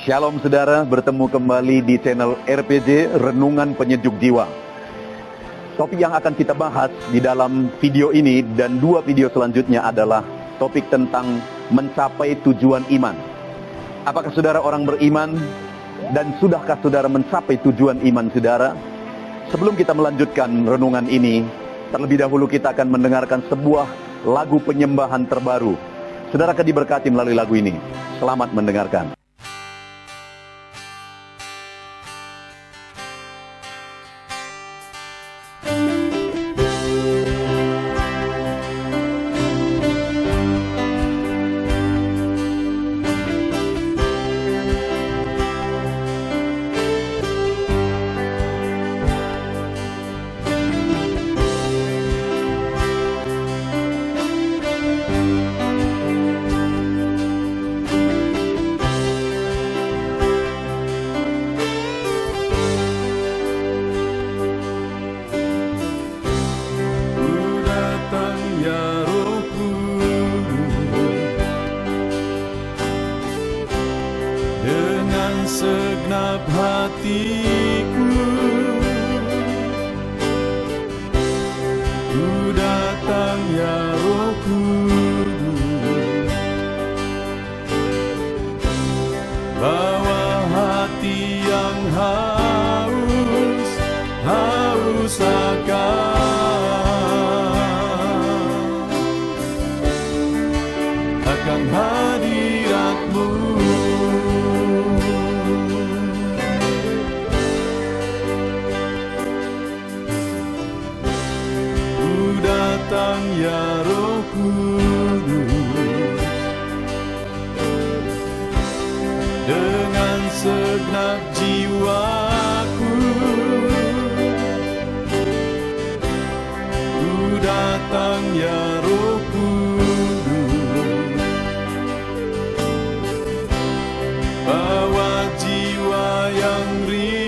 Shalom saudara, bertemu kembali di channel RPG Renungan Penyejuk Jiwa. Topik yang akan kita bahas di dalam video ini dan dua video selanjutnya adalah topik tentang mencapai tujuan iman. Apakah saudara orang beriman dan sudahkah saudara mencapai tujuan iman saudara? Sebelum kita melanjutkan renungan ini, terlebih dahulu kita akan mendengarkan sebuah lagu penyembahan terbaru. Saudara akan diberkati melalui lagu ini. Selamat mendengarkan. Segenap hatiku, ku datang ya Roh Kudus, bawa hati yang haus akan hadirat-Mu. Datang ya Roh Kudus, dengan segenap jiwaku, ku datang ya Roh Kudus, bawa jiwa yang rindu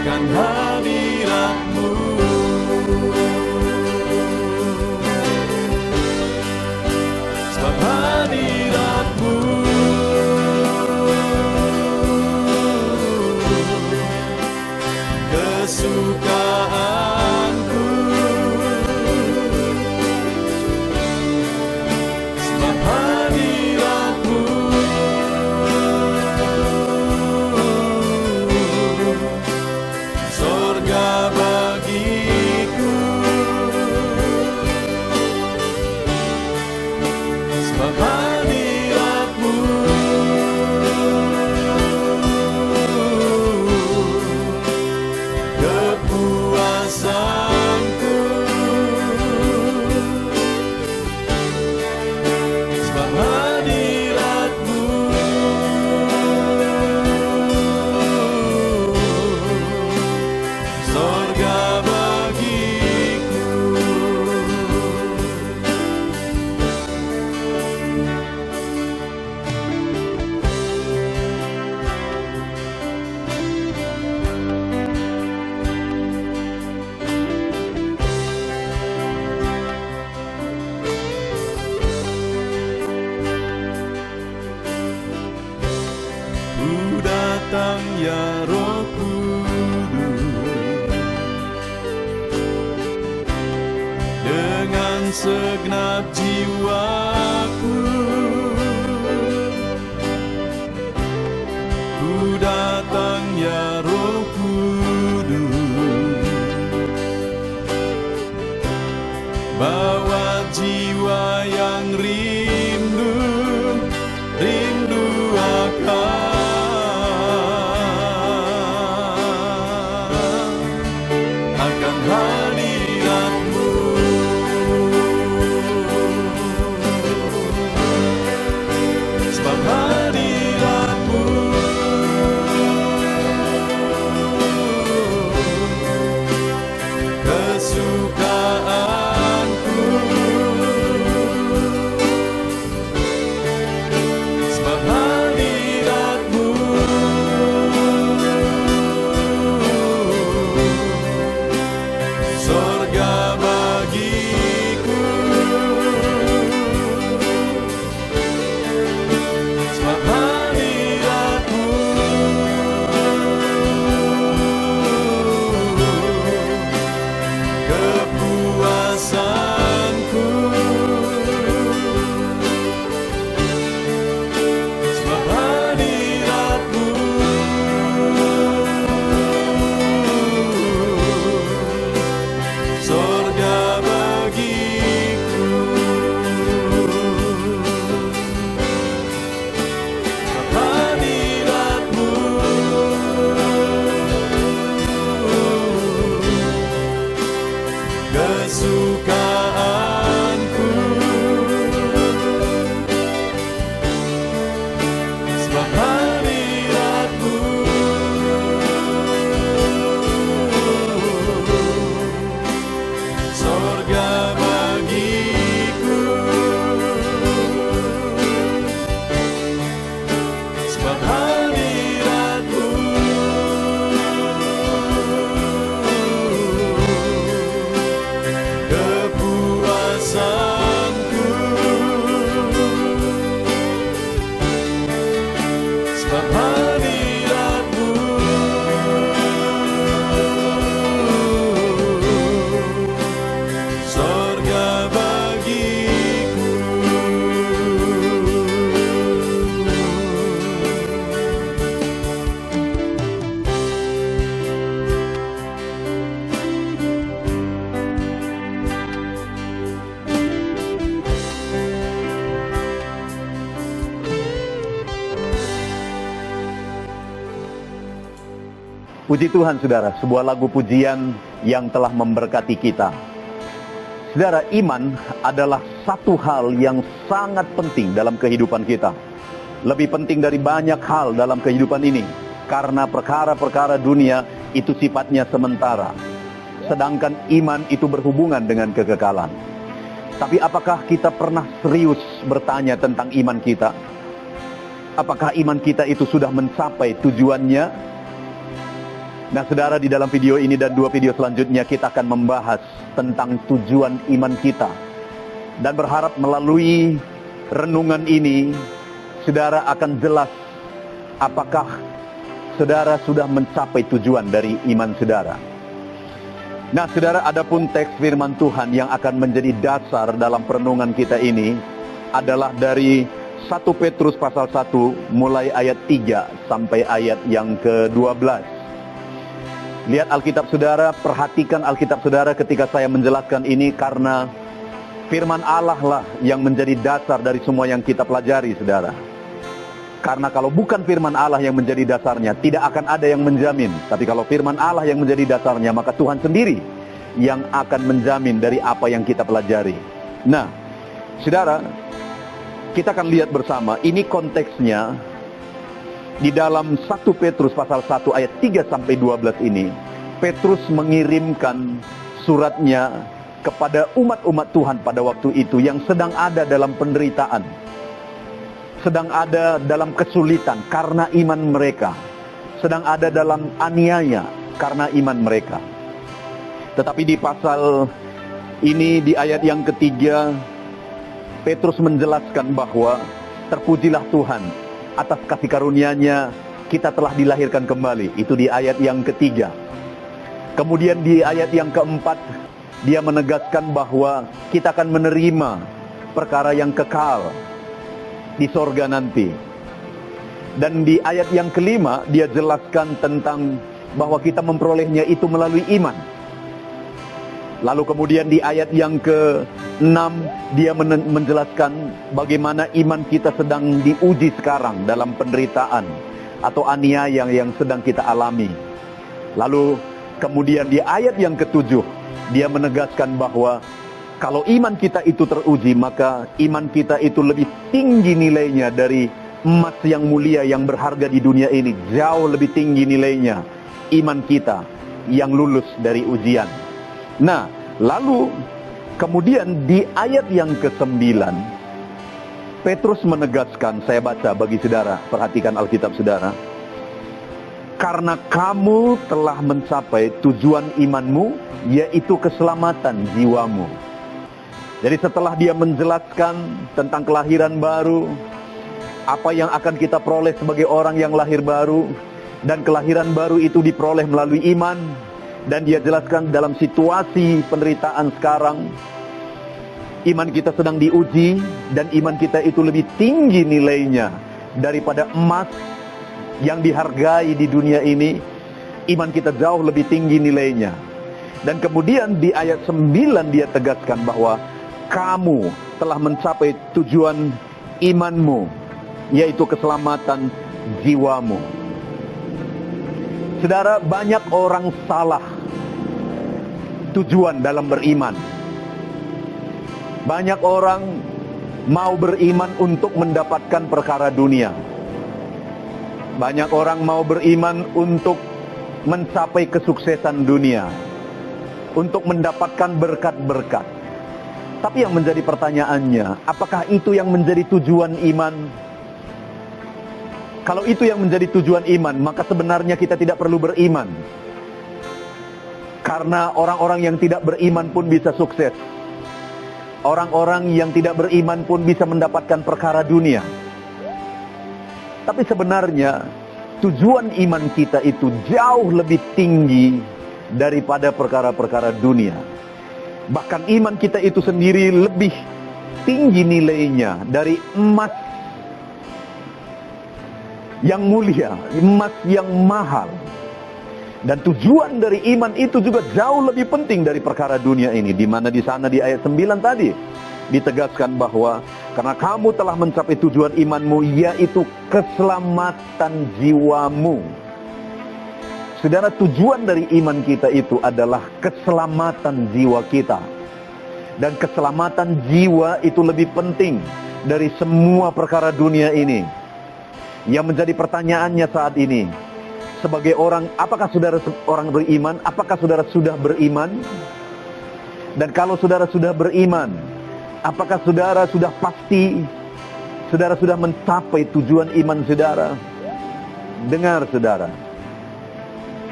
akan hadirat-Mu. Sebab hadirat-Mu kesukaanku, sebab hadirat-Mu sorga bagiku, sebab hadirat-Mu kepuasanku, sebab hadirat-Mu sorga bagiku. Ku datang ya Roh Kudus, dengan segenap jiwaku, ku datang ya Roh Kudus, bawa jiwa yang rindu akan hadirat-Mu. kesukaanku. Sebab hadirat-Mu sorga bagiku. Sebab hadirat-Mu kepuasanku. Sebab hadirat-Mu sorga bagiku. Puji Tuhan saudara, sebuah lagu pujian yang telah memberkati kita. Saudara, iman adalah satu hal yang sangat penting dalam kehidupan kita. Lebih penting dari banyak hal dalam kehidupan ini. Karena perkara-perkara dunia itu sifatnya sementara. Sedangkan iman itu berhubungan dengan kekekalan. Tapi apakah kita pernah serius bertanya tentang iman kita? Apakah iman kita itu sudah mencapai tujuannya? Nah saudara, di dalam video ini dan dua video selanjutnya kita akan membahas tentang tujuan iman kita. Dan berharap melalui renungan ini, saudara akan jelas apakah saudara sudah mencapai tujuan dari iman saudara. Nah saudara, adapun teks firman Tuhan yang akan menjadi dasar dalam perenungan kita ini adalah dari 1 Petrus pasal 1 mulai ayat 3 sampai ayat yang ke-12. Lihat Alkitab saudara, perhatikan Alkitab saudara ketika saya menjelaskan ini, karena firman Allah lah yang menjadi dasar dari semua yang kita pelajari saudara. Karena kalau bukan firman Allah yang menjadi dasarnya, tidak akan ada yang menjamin. Tapi kalau firman Allah yang menjadi dasarnya, maka Tuhan sendiri yang akan menjamin dari apa yang kita pelajari. Nah, saudara, kita akan lihat bersama, ini konteksnya di dalam 1 Petrus pasal 1 ayat 3 sampai 12 ini. Petrus mengirimkan suratnya kepada umat-umat Tuhan pada waktu itu yang sedang ada dalam penderitaan, sedang ada dalam kesulitan karena iman mereka, sedang ada dalam aniaya karena iman mereka. Tetapi di pasal ini, di ayat yang ketiga, Petrus menjelaskan bahwa terpujilah Tuhan atas kasih karunia-Nya kita telah dilahirkan kembali. Itu di ayat yang ketiga. Kemudian di ayat yang keempat, dia menegaskan bahwa kita akan menerima perkara yang kekal di sorga nanti. Dan di ayat yang kelima, dia jelaskan tentang bahwa kita memperolehnya itu melalui iman. Lalu kemudian di ayat yang ke-6, dia menjelaskan bagaimana iman kita sedang diuji sekarang dalam penderitaan atau aniaya yang sedang kita alami. Lalu kemudian di ayat yang ke-7, dia menegaskan bahwa kalau iman kita itu teruji, maka iman kita itu lebih tinggi nilainya dari emas yang mulia yang berharga di dunia ini. Jauh lebih tinggi nilainya iman kita yang lulus dari ujian. Nah, lalu kemudian di ayat yang ke-9, Petrus menegaskan, saya baca bagi saudara, perhatikan Alkitab saudara. Karena kamu telah mencapai tujuan imanmu, yaitu keselamatan jiwamu. Jadi setelah dia menjelaskan tentang kelahiran baru, apa yang akan kita peroleh sebagai orang yang lahir baru, dan kelahiran baru itu diperoleh melalui iman, dan dia jelaskan dalam situasi penderitaan sekarang, iman kita sedang diuji, dan iman kita itu lebih tinggi nilainya daripada emas yang dihargai di dunia ini. Iman kita jauh lebih tinggi nilainya. Dan kemudian di ayat 9 dia tegaskan bahwa kamu telah mencapai tujuan imanmu, yaitu keselamatan jiwamu. Saudara, banyak orang salah tujuan dalam beriman. Banyak orang mau beriman untuk mendapatkan perkara dunia. Banyak orang mau beriman untuk mencapai kesuksesan dunia, untuk mendapatkan berkat-berkat. Tapi yang menjadi pertanyaannya, apakah itu yang menjadi tujuan iman? Kalau itu yang menjadi tujuan iman, maka sebenarnya kita tidak perlu beriman. Karena orang-orang yang tidak beriman pun bisa sukses. Orang-orang yang tidak beriman pun bisa mendapatkan perkara dunia. Tapi sebenarnya tujuan iman kita itu jauh lebih tinggi daripada perkara-perkara dunia. Bahkan iman kita itu sendiri lebih tinggi nilainya dari emas yang mulia, emas yang mahal. Dan tujuan dari iman itu juga jauh lebih penting dari perkara dunia ini. Di mana di sana di ayat 9 tadi ditegaskan bahwa karena kamu telah mencapai tujuan imanmu, yaitu keselamatan jiwamu. Saudara, tujuan dari iman kita itu adalah keselamatan jiwa kita. Dan keselamatan jiwa itu lebih penting dari semua perkara dunia ini. Yang menjadi pertanyaannya saat ini, sebagai orang, apakah saudara orang beriman? Apakah saudara sudah beriman? Dan kalau saudara sudah beriman, apakah saudara sudah pasti saudara sudah mencapai tujuan iman saudara? Dengar saudara,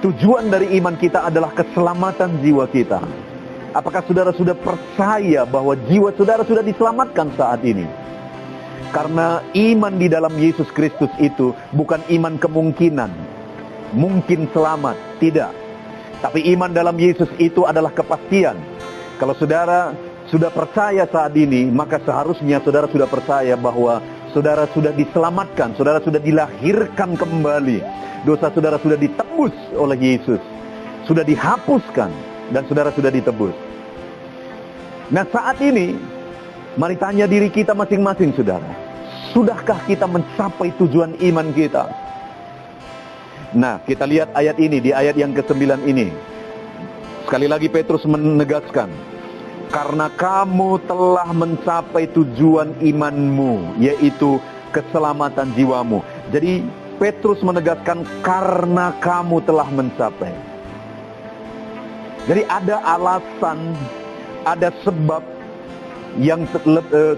tujuan dari iman kita adalah keselamatan jiwa kita. Apakah saudara sudah percaya bahwa jiwa saudara sudah diselamatkan saat ini? Karena iman di dalam Yesus Kristus itu bukan iman kemungkinan, mungkin selamat, tidak. Tapi iman dalam Yesus itu adalah kepastian. Kalau saudara sudah percaya saat ini, maka seharusnya saudara sudah percaya bahwa saudara sudah diselamatkan, saudara sudah dilahirkan kembali. Dosa saudara sudah ditebus oleh Yesus, sudah dihapuskan, dan saudara sudah ditebus. Nah saat ini, mari tanya diri kita masing-masing saudara, sudahkah kita mencapai tujuan iman kita? Nah, kita lihat ayat ini, di ayat yang ke-9 ini. Sekali lagi Petrus menegaskan, karena kamu telah mencapai tujuan imanmu, yaitu keselamatan jiwamu. Jadi Petrus menegaskan karena kamu telah mencapai. Jadi ada alasan, ada sebab yang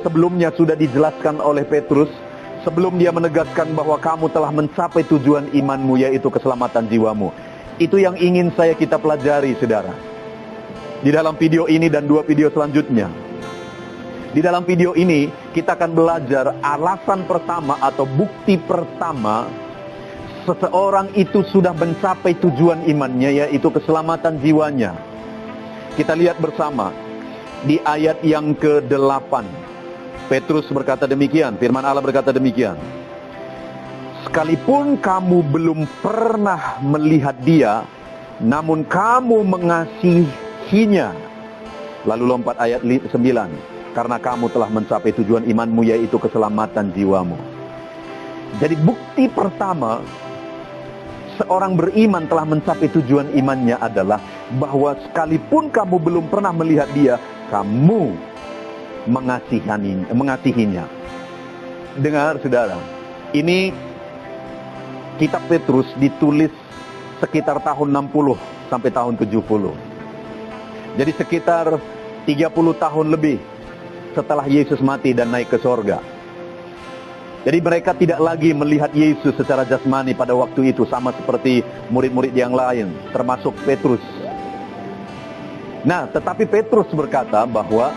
sebelumnya sudah dijelaskan oleh Petrus sebelum dia menegaskan bahwa kamu telah mencapai tujuan imanmu, yaitu keselamatan jiwamu. Itu yang ingin kita pelajari saudara, di dalam video ini dan 2 video selanjutnya. Di dalam video ini kita akan belajar alasan pertama atau bukti pertama seseorang itu sudah mencapai tujuan imannya, yaitu keselamatan jiwanya. Kita lihat bersama di ayat yang ke-8. Petrus berkata demikian, firman Allah berkata demikian. Sekalipun kamu belum pernah melihat dia, namun kamu mengasihinya. Lalu lompat ayat 9. Karena kamu telah mencapai tujuan imanmu, yaitu keselamatan jiwamu. Jadi bukti pertama seorang beriman telah mencapai tujuan imannya adalah bahwa sekalipun kamu belum pernah melihat dia, kamu mengasihinya. Dengar saudara, ini kitab Petrus ditulis sekitar tahun 60 sampai tahun 70. Jadi sekitar 30 tahun lebih setelah Yesus mati dan naik ke sorga. Jadi mereka tidak lagi melihat Yesus secara jasmani pada waktu itu, sama seperti murid-murid yang lain, termasuk Petrus. Nah, tetapi Petrus berkata bahwa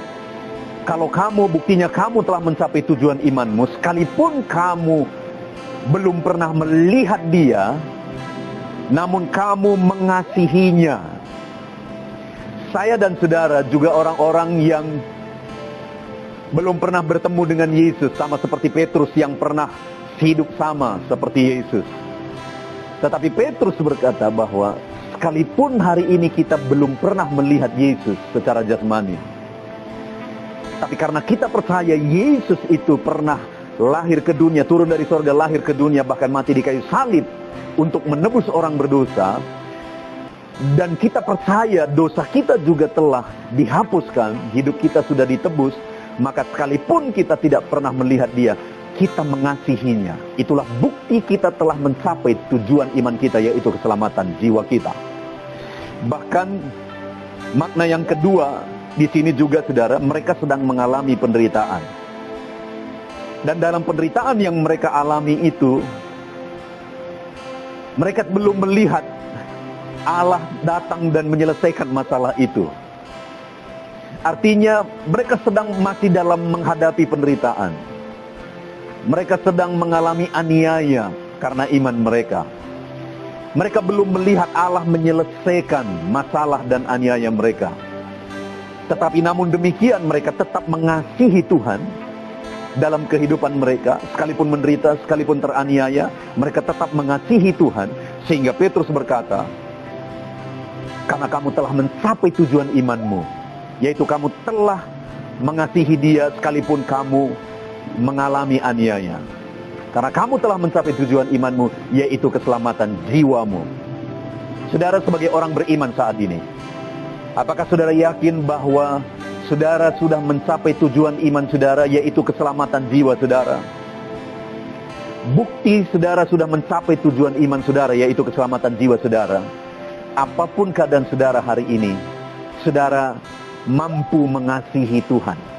kalau buktinya kamu telah mencapai tujuan imanmu, sekalipun kamu belum pernah melihat dia, namun kamu mengasihinya. Saya dan saudara juga orang-orang yang belum pernah bertemu dengan Yesus, sama seperti Petrus yang pernah hidup sama seperti Yesus. Tetapi Petrus berkata bahwa sekalipun hari ini kita belum pernah melihat Yesus secara jasmani, tapi karena kita percaya Yesus itu pernah lahir ke dunia, turun dari sorga, lahir ke dunia, bahkan mati di kayu salib untuk menebus orang berdosa, dan kita percaya dosa kita juga telah dihapuskan, hidup kita sudah ditebus, maka sekalipun kita tidak pernah melihat dia, kita mengasihinya. Itulah bukti kita telah mencapai tujuan iman kita, yaitu keselamatan jiwa kita. Bahkan makna yang kedua di sini juga, saudara, mereka sedang mengalami penderitaan. Dan dalam penderitaan yang mereka alami itu, mereka belum melihat Allah datang dan menyelesaikan masalah itu. Artinya mereka sedang masih dalam menghadapi penderitaan. Mereka sedang mengalami aniaya karena iman mereka. Mereka belum melihat Allah menyelesaikan masalah dan aniaya mereka. Tetapi namun demikian mereka tetap mengasihi Tuhan dalam kehidupan mereka. Sekalipun menderita, sekalipun teraniaya, mereka tetap mengasihi Tuhan. Sehingga Petrus berkata, karena kamu telah mencapai tujuan imanmu, yaitu kamu telah mengasihi dia sekalipun kamu mengalami aniaya. Karena kamu telah mencapai tujuan imanmu, yaitu keselamatan jiwamu. Saudara, sebagai orang beriman saat ini, apakah saudara yakin bahwa saudara sudah mencapai tujuan iman saudara, yaitu keselamatan jiwa saudara? Bukti saudara sudah mencapai tujuan iman saudara, yaitu keselamatan jiwa saudara. Apapun keadaan saudara hari ini, saudara mampu mengasihi Tuhan.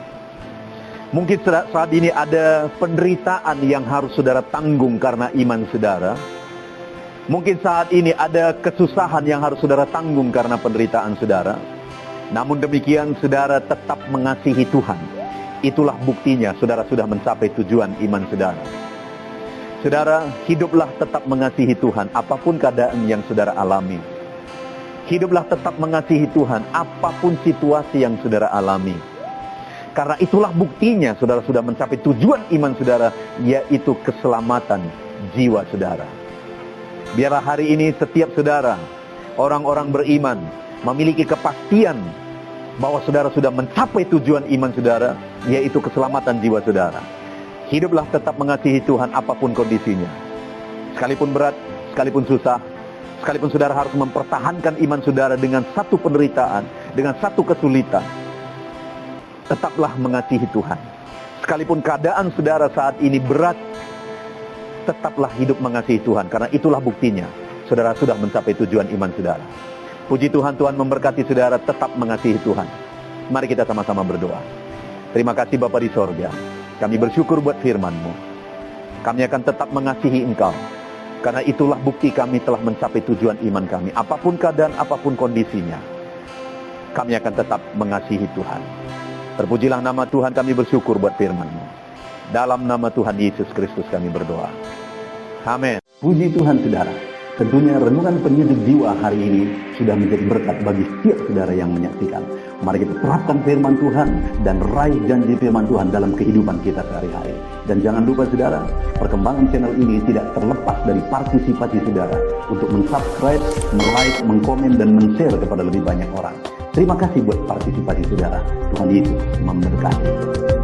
Mungkin saat ini ada penderitaan yang harus saudara tanggung karena iman saudara. Mungkin saat ini ada kesusahan yang harus saudara tanggung karena penderitaan saudara. Namun demikian saudara tetap mengasihi Tuhan. Itulah buktinya saudara sudah mencapai tujuan iman saudara. Saudara, hiduplah tetap mengasihi Tuhan apapun keadaan yang saudara alami. Hiduplah tetap mengasihi Tuhan apapun situasi yang saudara alami. Karena itulah buktinya saudara sudah mencapai tujuan iman saudara, yaitu keselamatan jiwa saudara. Biarlah hari ini setiap saudara, orang-orang beriman, memiliki kepastian bahwa saudara sudah mencapai tujuan iman saudara, yaitu keselamatan jiwa saudara. Hiduplah tetap mengasihi Tuhan apapun kondisinya. Sekalipun berat, sekalipun susah, sekalipun saudara harus mempertahankan iman saudara dengan satu penderitaan, dengan satu kesulitan, tetaplah mengasihi Tuhan. Sekalipun keadaan saudara saat ini berat, tetaplah hidup mengasihi Tuhan. Karena itulah buktinya saudara sudah mencapai tujuan iman saudara. Puji Tuhan, Tuhan memberkati saudara tetap mengasihi Tuhan. Mari kita sama-sama berdoa. Terima kasih Bapa di sorga, kami bersyukur buat firman-Mu. Kami akan tetap mengasihi Engkau. Karena itulah bukti kami telah mencapai tujuan iman kami. Apapun keadaan, apapun kondisinya, kami akan tetap mengasihi Tuhan. Terpujilah nama Tuhan, kami bersyukur buat firman-Mu. Dalam nama Tuhan Yesus Kristus kami berdoa. Amin. Puji Tuhan saudara. Tentunya renungan penyejuk jiwa hari ini sudah menjadi berkat bagi setiap saudara yang menyaksikan. Mari kita terapkan firman Tuhan dan raih janji firman Tuhan dalam kehidupan kita sehari-hari. Dan jangan lupa saudara, perkembangan channel ini tidak terlepas dari partisipasi saudara untuk mensubscribe, like, mengkomen, dan men-share kepada lebih banyak orang. Terima kasih buat partisipasi saudara. Tuhan Yesus memberkati.